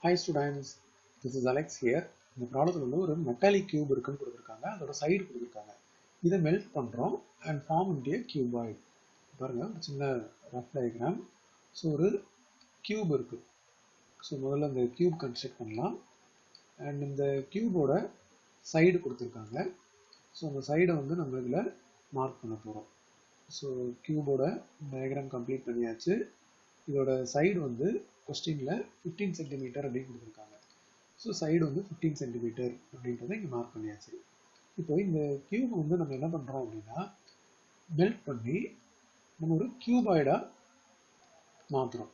Hi students, this is Alex here. இந்த ப்ராப்ளத்தில் வந்து ஒரு மெட்டாலிக் கியூப் இருக்குன்னு கொடுத்துருக்காங்க. அதோட சைடு கொடுத்துருக்காங்க. இதை மெல்ட் பண்ணுறோம் அண்ட் ஃபார்ம் இன்டிய கியூபாய்டு. பாருங்க ஒரு சின்ன ரஃப் டயக்ராம். ஸோ ஒரு கியூப் இருக்குது. ஸோ முதல்ல இந்த கியூப் கன்ஸ்ட்ரக்ட் பண்ணலாம். அண்ட் இந்த கியூபோட சைடு கொடுத்துருக்காங்க. ஸோ அந்த சைடை வந்து நம்ம இதில் மார்க் பண்ண போகிறோம். ஸோ கியூபோட டயக்ராம் கம்ப்ளீட் பண்ணியாச்சு. இதோட சைடு வந்து கொஸ்டினில் 15 சென்டிமீட்டர் அப்படின்னு கொடுத்துருக்காங்க. ஸோ சைடு வந்து 15 சென்டிமீட்டர் அப்படின்றத இங்கே மார்க் பண்ணியாச்சு. இப்போ இந்த கியூப் வந்து நம்ம என்ன பண்ணுறோம் அப்படின்னா மெல்ட் பண்ணி நம்ம ஒரு கியூபாய்டாக மாற்றுறோம்.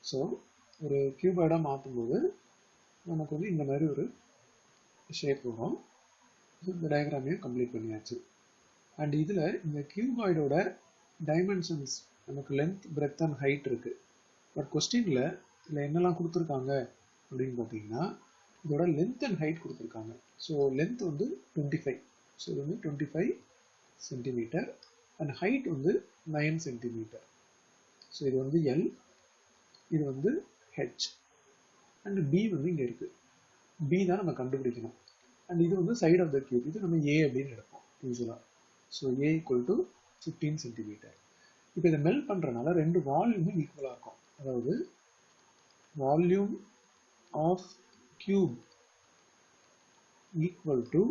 ஸோ ஒரு கியூபாய்டாக மாற்றும்போது நமக்கு வந்து இந்த மாதிரி ஒரு ஷேப் வரும். ஸோ இந்த டயக்ராமையும் கம்ப்ளீட் பண்ணியாச்சு. அண்ட் இதில் இந்த கியூபாய்டோட டைமென்ஷன்ஸ் நமக்கு லென்த் பிரெத் அண்ட் ஹைட் இருக்குது. பட் கொஸ்டினில் இதில் என்னெல்லாம் கொடுத்துருக்காங்க அப்படின்னு பார்த்தீங்கன்னா இதோட லென்த் அண்ட் ஹைட் கொடுத்துருக்காங்க. ஸோ லென்த் வந்து 25. ஸோ இது வந்து 25 சென்டிமீட்டர் அண்ட் ஹைட் வந்து 9 சென்டிமீட்டர். ஸோ இது வந்து எல், இது வந்து ஹெச் அண்ட் பி வந்து இங்கே இருக்குது. பி தான் நம்ம கண்டுபிடிக்கணும். அண்ட் இது வந்து சைட் ஆஃப் த கியூப். இது நம்ம ஏ அப்படின்னு எடுப்போம் யூஸ்வலாக. So A equal to 15 centimetre. இப்போ இதை மெல்ட் பண்ணுறதுனால ரெண்டு வால்யூமும் ஈக்குவலாக இருக்கும். அதாவது volume of cube equal to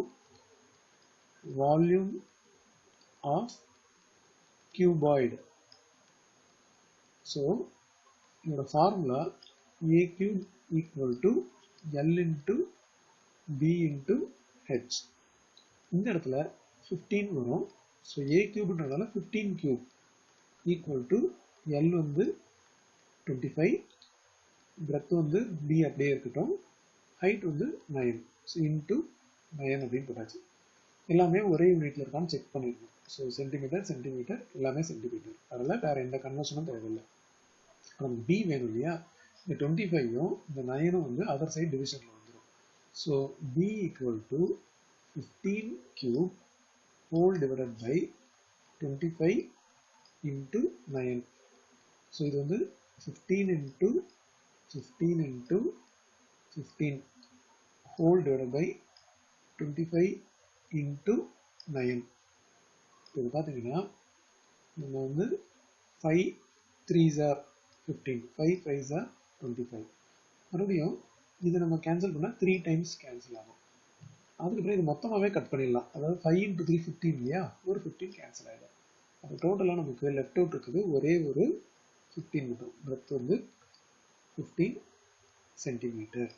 volume of cuboid. So your formula a cube equal to L into B into H. இந்த இடத்துல 15 வரும். So a cubeன்றதால 15 cube equal to L வந்து 25, breadth வந்து B அப்படியே இருக்கட்டும், height வந்து 9. ஸோ இன்ட்டு 9 அப்படின்னு போட்டாச்சு. எல்லாமே ஒரே யூனிட்ல இருக்கான்னு செக் பண்ணிடணும். ஸோ சென்டிமீட்டர் சென்டிமீட்டர் எல்லாமே சென்டிமீட்டர். அதில் வேறு எந்த கன்வர்ஷனும் தேவையில்லை. நமக்கு பி வேணும் இல்லையா? இந்த 25யும் இந்த 9ம் வந்து அதர் சைட் டிவிஷனில் வந்துடும். So B equal to 15 cube whole divided by 25 into 9. So இது வந்து 15 into 15 into 15 whole divided by 25 into 9. இது பார்த்தீங்கன்னா நம்ம வந்து 5 3s are 15, 5 5s are 25. மறுபடியும் இதை நம்ம கேன்சல் பண்ணால் 3 times கேன்சல் ஆகும். அதுக்கப்புறம் இது மொத்தமாகவே கட் பண்ணிடலாம். அதாவது 5 into 3 15 இல்லையா? ஒரு 15 கேன்சல் ஆகிடும். அப்போ டோட்டலாக நமக்கு லெஃப்ட் அவுட் இருக்குது ஒரே ஒரு 15 மட்டும். பிரெத் வந்து 15 சென்டிமீட்டர்.